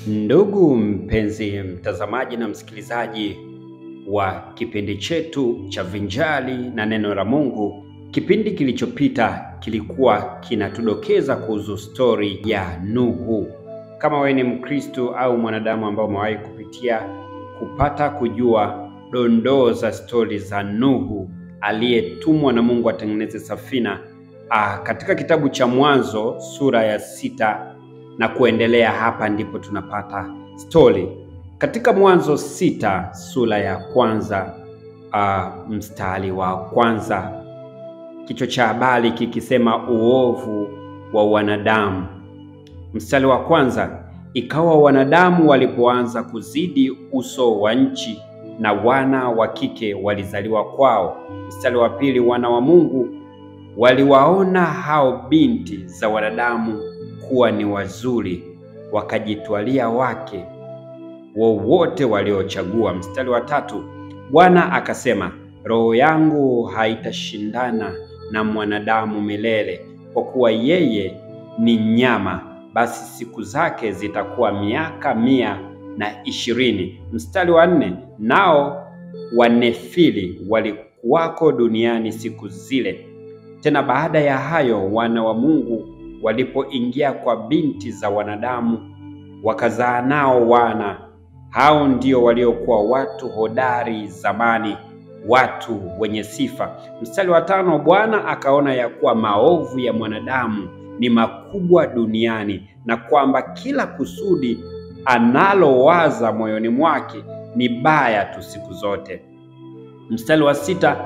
Ndugu mpenzi mtazamaji na msikilizaji wa kipindi chetu cha Vinjari na Neno la Mungu, kipindi kilichopita kilikuwa kinatudokeza kuhusu stori ya Nuhu. Kama wewe ni Mkristo au mwanadamu ambao umewahi kupata kujua dondoo za stori za Nuhu aliyetumwa na Mungu atengeneze safina, katika kitabu cha Mwanzo sura ya 6 na kuendelea, hapa ndipo tunapata stori. Katika Mwanzo 6 sura ya kwanza, mstari wa kwanza, kichwa cha habari kikisema uovu wa wanadamu. Mstari wa kwanza, ikawa wanadamu walipoanza kuzidi uso wa nchi, na wana wa kike walizaliwa kwao. Mstari wa pili, wana wa Mungu waliwaona hao binti za wanadamu kuwa ni wazuri, wakajitwalia wake wowote waliochagua. Mstari wa tatu, Bwana akasema, roho yangu haitashindana na mwanadamu milele, kwa kuwa yeye ni nyama, basi siku zake zitakuwa miaka 120. Mstari wa 4, nao wanefili walikuwako duniani siku zile. Tena baada ya hayo wana wa Mungu walipoingia kwa binti za wanadamu, wakazaa nao wana. Hao ndio waliokuwa watu hodari zamani, watu wenye sifa. Mstari wa 5, Bwana akaona ya kuwa maovu ya mwanadamu ni makubwa duniani, na kwamba kila kusudi analowaza moyoni mwake ni baya tu siku zote. Mstari wa 6,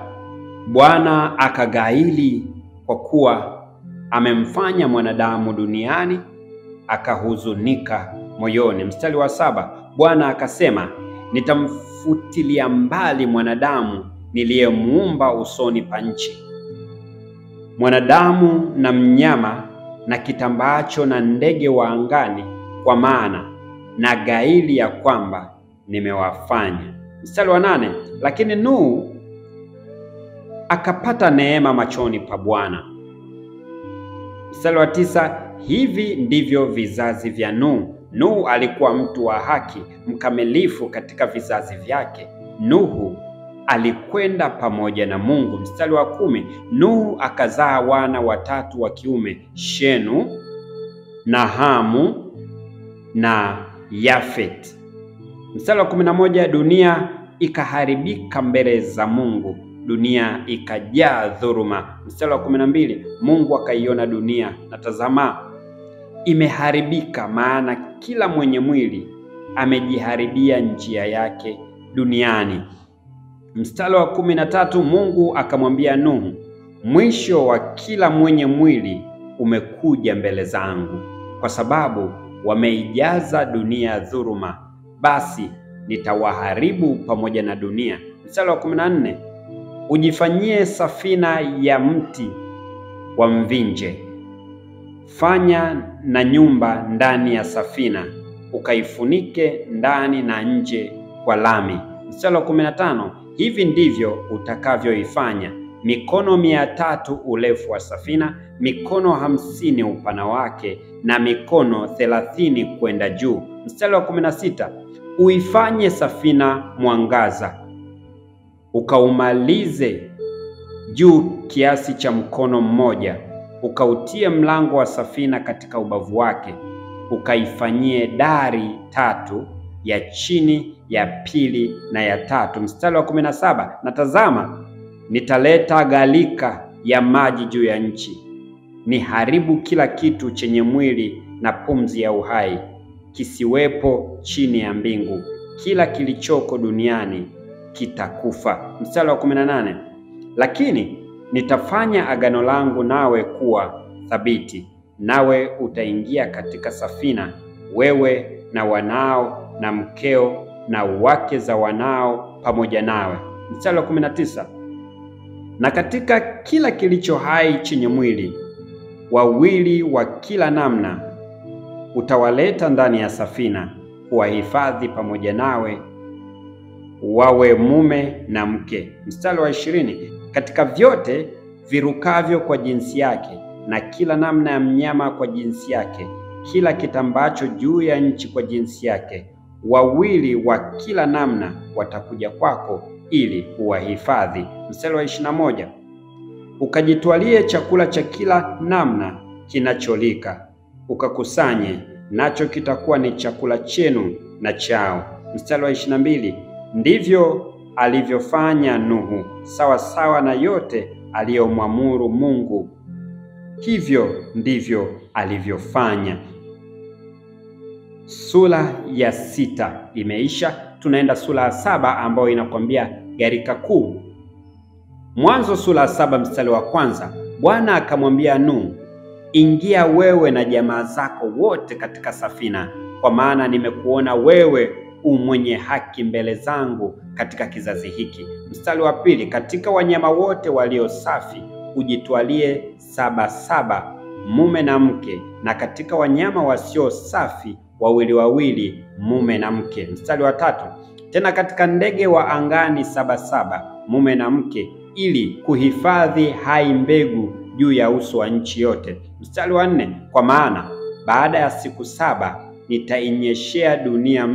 Bwana akagaili kwa kuwa amemfanya mwanadamu duniani, akahuzunika moyoni. Mstari wa 7, Bwana akasema, nitamfutilia mbali mwanadamu niliyemuumba usoni pa nchi, mwanadamu na mnyama na kitambaacho na ndege wa angani, kwa maana na gaili ya kwamba nimewafanya. Mstari wa 8, lakini Nuhu akapata neema machoni pa Bwana. Mstari wa 9, hivi ndivyo vizazi vya Nuhu. Nuhu alikuwa mtu wa haki, mkamilifu katika vizazi vyake. Nuhu alikwenda pamoja na Mungu. Mstari wa 10, Nuhu akazaa wana watatu wa kiume, Shenu na Hamu na Yafet. Mstari wa 11, dunia ikaharibika mbele za Mungu, dunia ikajaa dhuluma. Mstari wa 12, Mungu akaiona dunia, na tazama, imeharibika, maana kila mwenye mwili amejiharibia njia yake duniani. Mstari wa 13, Mungu akamwambia Nuhu, mwisho wa kila mwenye mwili umekuja mbele zangu, kwa sababu wameijaza dunia dhuluma, basi nitawaharibu pamoja na dunia. Mstari wa 14, ujifanyie safina ya mti wa mvinje, fanya na nyumba ndani ya safina, ukaifunike ndani na nje kwa lami. Mstari wa 15, hivi ndivyo utakavyoifanya: mikono 300 urefu wa safina, mikono 50 upana wake, na mikono 30 kwenda juu. Mstari wa 16, uifanye safina mwangaza, ukaumalize juu kiasi cha mkono mmoja, ukautie mlango wa safina katika ubavu wake, ukaifanyie dari 3, ya chini, ya pili na ya tatu. Mstari wa 17, na tazama, nitaleta gharika ya maji juu ya nchi, niharibu kila kitu chenye mwili na pumzi ya uhai, kisiwepo chini ya mbingu, kila kilichoko duniani kitakufa. Mstari wa 18, lakini nitafanya agano langu nawe kuwa thabiti, nawe utaingia katika safina, wewe na wanao na mkeo na wake za wanao pamoja nawe. Mstari wa 19, na katika kila kilicho hai chenye mwili, wawili wa kila namna utawaleta ndani ya safina, kuwahifadhi pamoja nawe, wawe mume na mke. Mstari wa 20, katika vyote virukavyo kwa jinsi yake, na kila namna ya mnyama kwa jinsi yake, kila kitambaacho juu ya nchi kwa jinsi yake. Wawili wa kila namna watakuja kwako ili uwahifadhi. Mstari wa 21, ukajitwalie chakula cha kila namna kinacholika, ukakusanye, nacho kitakuwa ni chakula chenu na chao. Mstari wa 22, ndivyo alivyofanya Nuhu, sawa sawa na yote aliyomwamuru Mungu, hivyo ndivyo alivyofanya. Sura ya 6 imeisha. Tunaenda sura ya 7 ambayo inakwambia gharika kuu. Mwanzo sura ya 7 mstari wa 1, Bwana akamwambia Nuhu, ingia wewe na jamaa zako wote katika safina, kwa maana nimekuona wewe mwenye haki mbele zangu katika kizazi hiki. Mstari wa 2, katika wanyama wote walio safi ujitwalie 7 mume na mke, na katika wanyama wasio safi 2 mume na mke. Mstari wa 3, tena katika ndege wa angani 7 mume na mke, ili kuhifadhi hai mbegu juu ya uso wa nchi yote. Mstari wa 4, kwa maana baada ya siku 7 nitainyeshea dunia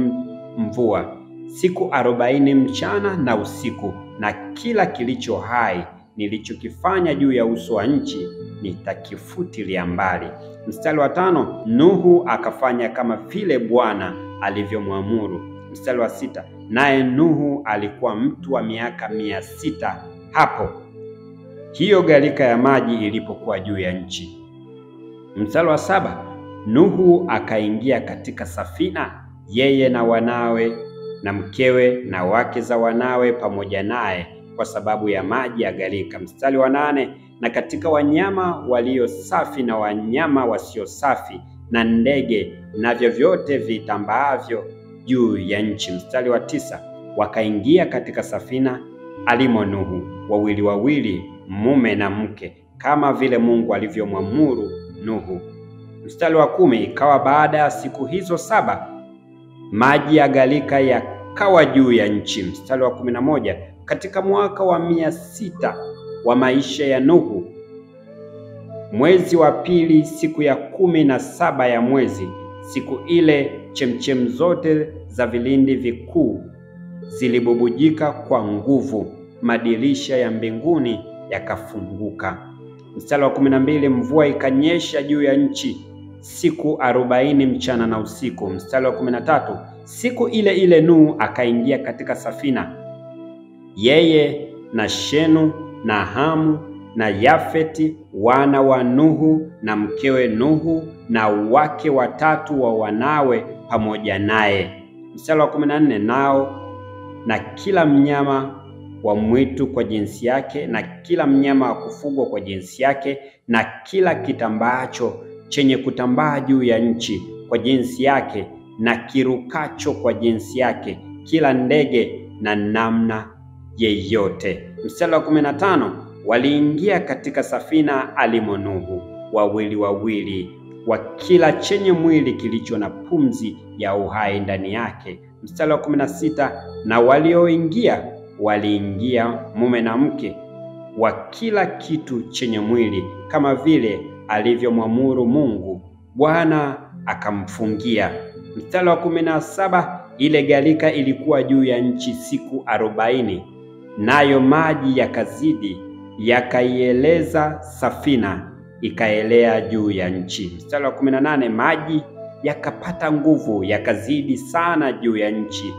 mvua siku 40 mchana na usiku, na kila kilicho hai nilichokifanya juu ya uso wa nchi nitakifutilia mbali. Mstari wa 5, Nuhu akafanya kama vile Bwana alivyomwamuru. Mstari wa 6, naye Nuhu alikuwa mtu wa miaka 600 hapo hiyo gharika ya maji ilipokuwa juu ya nchi. Mstari wa 7, Nuhu akaingia katika safina, yeye na wanawe na mkewe na wake za wanawe pamoja naye, kwa sababu ya maji ya gharika. Mstari wa 8, na katika wanyama walio safi na wanyama wasio safi na ndege na vyovyote vitambaavyo juu ya nchi. Mstari wa 9, wakaingia katika safina alimo Nuhu, 2 mume na mke, kama vile Mungu alivyomwamuru Nuhu. Mstari wa 10, ikawa baada ya siku hizo 7 maji ya gharika yakawa juu ya nchi. Mstari wa 11, katika mwaka wa 600 wa maisha ya Nuhu, mwezi wa 2 siku ya 17 ya mwezi, siku ile chemchem zote za vilindi vikuu zilibubujika kwa nguvu, madirisha ya mbinguni yakafunguka. Mstari wa 12, mvua ikanyesha juu ya nchi siku 40 mchana na usiku. Mstari wa 13, siku ile ile Nuhu akaingia katika safina, yeye na Shemu na Hamu na Yafeti wana wa Nuhu na mkewe Nuhu na wake 3 wa wanawe pamoja naye. Mstari wa 14, nao na kila mnyama wa mwitu kwa jinsi yake, na kila mnyama wa kufugwa kwa jinsi yake, na kila kitambaacho chenye kutambaa juu ya nchi kwa jinsi yake, na kirukacho kwa jinsi yake, kila ndege na namna yeyote. Mstari wa 15, waliingia katika safina alimo Nuhu, 2 wa kila chenye mwili kilicho na pumzi ya uhai ndani yake. Mstari wa 16, na walioingia waliingia mume na mke, wa kila kitu chenye mwili, kama vile alivyomwamuru Mungu, Bwana akamfungia. Mstari wa 17, ile gharika ilikuwa juu ya nchi siku 40, nayo maji yakazidi yakaieleza safina, ikaelea juu ya nchi. Mstari wa 18, maji yakapata nguvu yakazidi sana juu ya nchi,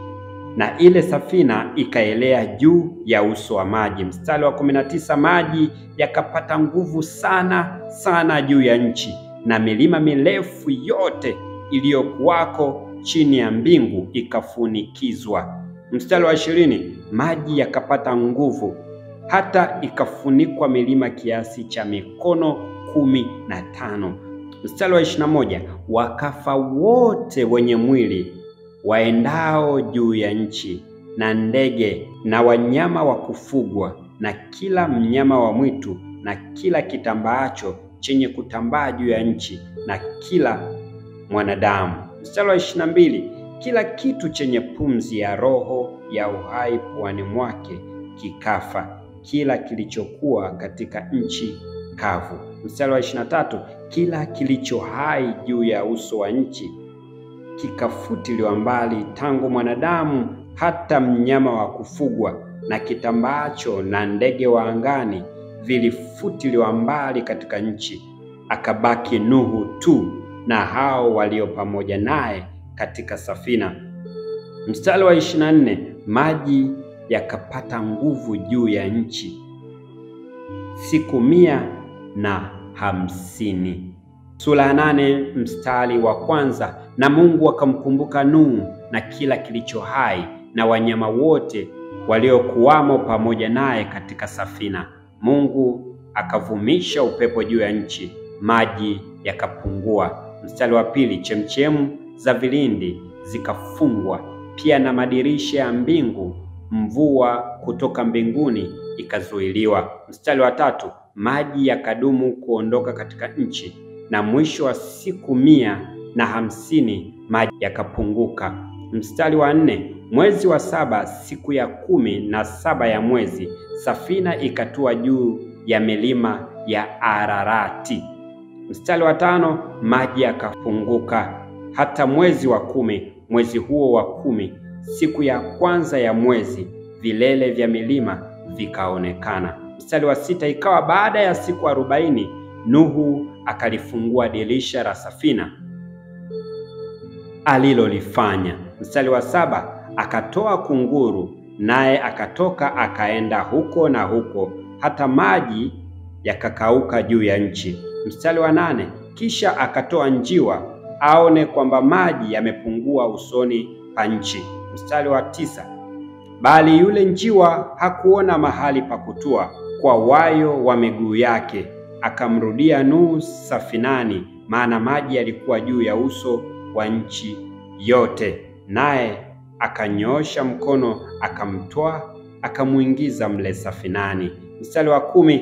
na ile safina ikaelea juu ya uso wa maji. Mstari wa 19, maji yakapata nguvu sana sana juu ya nchi, na milima mirefu yote iliyokuwako chini ya mbingu ikafunikizwa. Mstari wa 20, maji yakapata nguvu hata ikafunikwa milima kiasi cha mikono 15. Mstari wa 21, wakafa wote wenye mwili waendao juu ya nchi, na ndege na wanyama wa kufugwa, na kila mnyama wa mwitu, na kila kitambaacho chenye kutambaa juu ya nchi, na kila mwanadamu. Mstari wa 22, kila kitu chenye pumzi ya roho ya uhai puani mwake kikafa, kila kilichokuwa katika nchi kavu. Mstari wa 23, kila kilicho hai juu ya uso wa nchi kikafutiliwa mbali, tangu mwanadamu hata mnyama wa kufugwa na kitambaacho na ndege wa angani, vilifutiliwa mbali katika nchi. Akabaki Nuhu tu na hao walio pamoja naye katika safina. Mstari wa 24, maji yakapata nguvu juu ya nchi siku 150. Sura ya 8 mstari wa 1, na Mungu akamkumbuka Nuhu na kila kilicho hai na wanyama wote waliokuwamo pamoja naye katika safina. Mungu akavumisha upepo juu ya nchi, maji yakapungua. Mstari wa 2, chemchemu za vilindi zikafungwa, pia na madirisha ya mbingu, mvua kutoka mbinguni ikazuiliwa. Mstari wa 3, maji yakadumu kuondoka katika nchi, na mwisho wa siku 150 maji yakapunguka. Mstari wa 4, mwezi wa 7 siku ya 17 ya mwezi, safina ikatua juu ya milima ya Ararati. Mstari wa 5, maji yakapunguka hata mwezi wa 10. Mwezi huo wa 10 siku ya kwanza ya mwezi, vilele vya milima vikaonekana. Mstari wa 6, ikawa baada ya siku 40 Nuhu akalifungua dirisha la safina alilolifanya. Mstari wa 7, akatoa kunguru, naye akatoka akaenda huko na huko hata maji yakakauka juu ya nchi. Mstari wa 8, kisha akatoa njiwa aone kwamba maji yamepungua usoni pa nchi. Mstari wa 9, bali yule njiwa hakuona mahali pa kutua kwa wayo wa miguu yake, akamrudia Nuhu safinani, maana maji yalikuwa juu ya uso wa nchi yote. Naye akanyoosha mkono akamtoa, akamuingiza mle safinani. Mstari wa 10,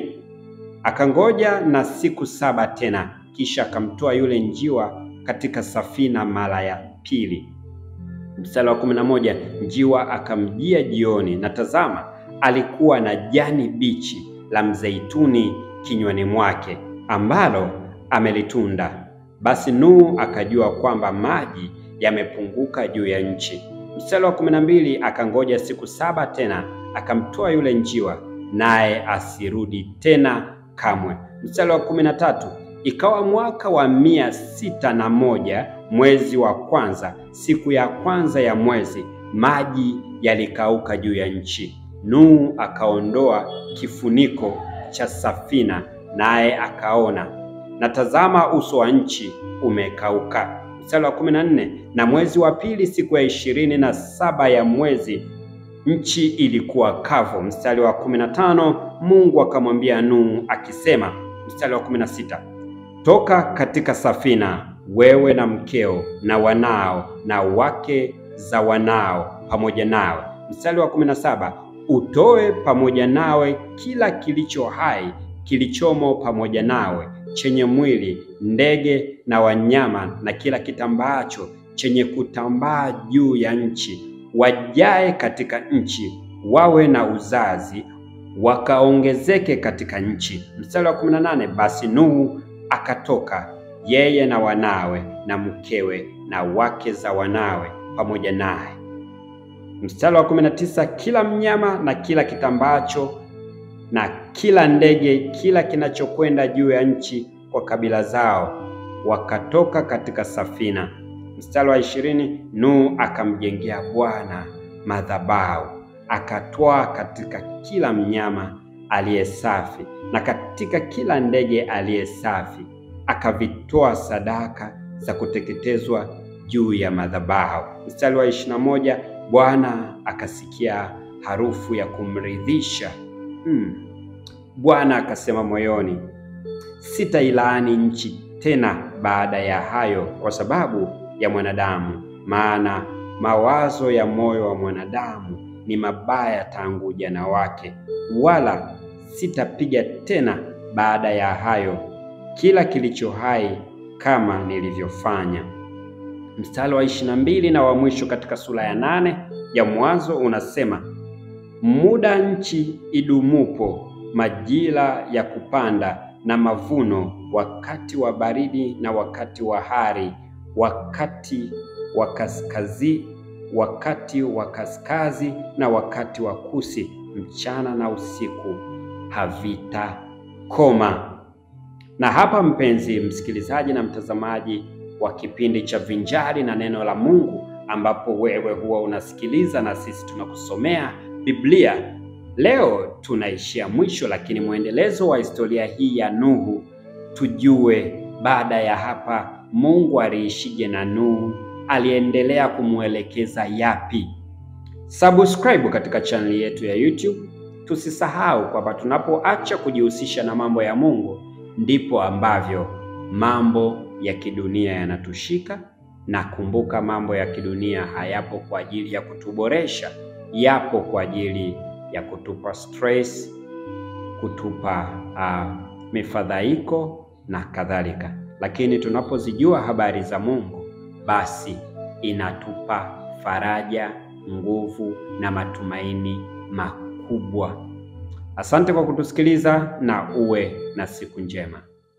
akangoja na siku 7 tena, kisha akamtoa yule njiwa katika safina mara ya pili. Mstari wa 11, njiwa akamjia jioni, na tazama, alikuwa na jani bichi la mzeituni kinywani mwake, ambalo amelitunda. Basi Nuhu akajua kwamba maji yamepunguka juu ya nchi. Mstari wa 12, akangoja siku 7 tena, akamtoa yule njiwa, naye asirudi tena kamwe. Mstari wa 13, ikawa mwaka wa 601 mwezi wa kwanza siku ya kwanza ya mwezi, maji yalikauka juu ya nchi. Nuhu akaondoa kifuniko cha safina, naye akaona, na tazama, uso wa nchi umekauka. Mstari wa 14, na mwezi wa pili siku ya 27 ya mwezi, nchi ilikuwa kavu. Mstari wa 15, Mungu akamwambia Nuhu akisema. Mstari wa 16, toka katika safina, wewe na mkeo na wanao na wake za wanao pamoja nawe. Mstari wa 17, utoe pamoja nawe kila kilicho hai kilichomo pamoja nawe, chenye mwili, ndege na wanyama, na kila kitambaacho chenye kutambaa juu ya nchi, wajae katika nchi, wawe na uzazi, wakaongezeke katika nchi. Mstari wa 18, basi Nuhu akatoka, yeye na wanawe na mkewe na wake za wanawe pamoja naye. Mstari wa 19, kila mnyama na kila kitambaacho na kila ndege, kila kinachokwenda juu ya nchi kwa kabila zao, wakatoka katika safina. Mstari wa 20, Nuhu akamjengea Bwana madhabahu, akatwaa katika kila mnyama aliye safi na katika kila ndege aliye safi, akavitoa sadaka za kuteketezwa juu ya madhabahu. Mstari wa 21, Bwana akasikia harufu ya kumridhisha. Bwana akasema moyoni, sitailaani nchi tena baada ya hayo kwa sababu ya mwanadamu, maana mawazo ya moyo wa mwanadamu ni mabaya tangu ujana wake, wala sitapiga tena baada ya hayo kila kilicho hai kama nilivyofanya. Mstari wa 22 na wa mwisho katika sura ya 8 ya Mwanzo unasema, muda nchi idumupo, majira ya kupanda na mavuno, wakati wa baridi na wakati wa hari, wakati wa kaskazi na wakati wa kusi, mchana na usiku havitakoma. Na hapa mpenzi msikilizaji na mtazamaji wa kipindi cha Vinjari na Neno la Mungu, ambapo wewe huwa unasikiliza na sisi tunakusomea Biblia, leo tunaishia mwisho, lakini mwendelezo wa historia hii ya Nuhu, tujue baada ya hapa Mungu aliishije na Nuhu, aliendelea kumuelekeza yapi. Subscribe katika channel yetu ya YouTube. Tusisahau kwamba tunapoacha kujihusisha na mambo ya Mungu, ndipo ambavyo mambo ya kidunia yanatushika. Na kumbuka, mambo ya kidunia hayapo kwa ajili ya kutuboresha, yapo kwa ajili ya kutupa stress, kutupa mifadhaiko na kadhalika. Lakini tunapozijua habari za Mungu, basi inatupa faraja, nguvu na matumaini makubwa. Asante kwa kutusikiliza na uwe na siku njema.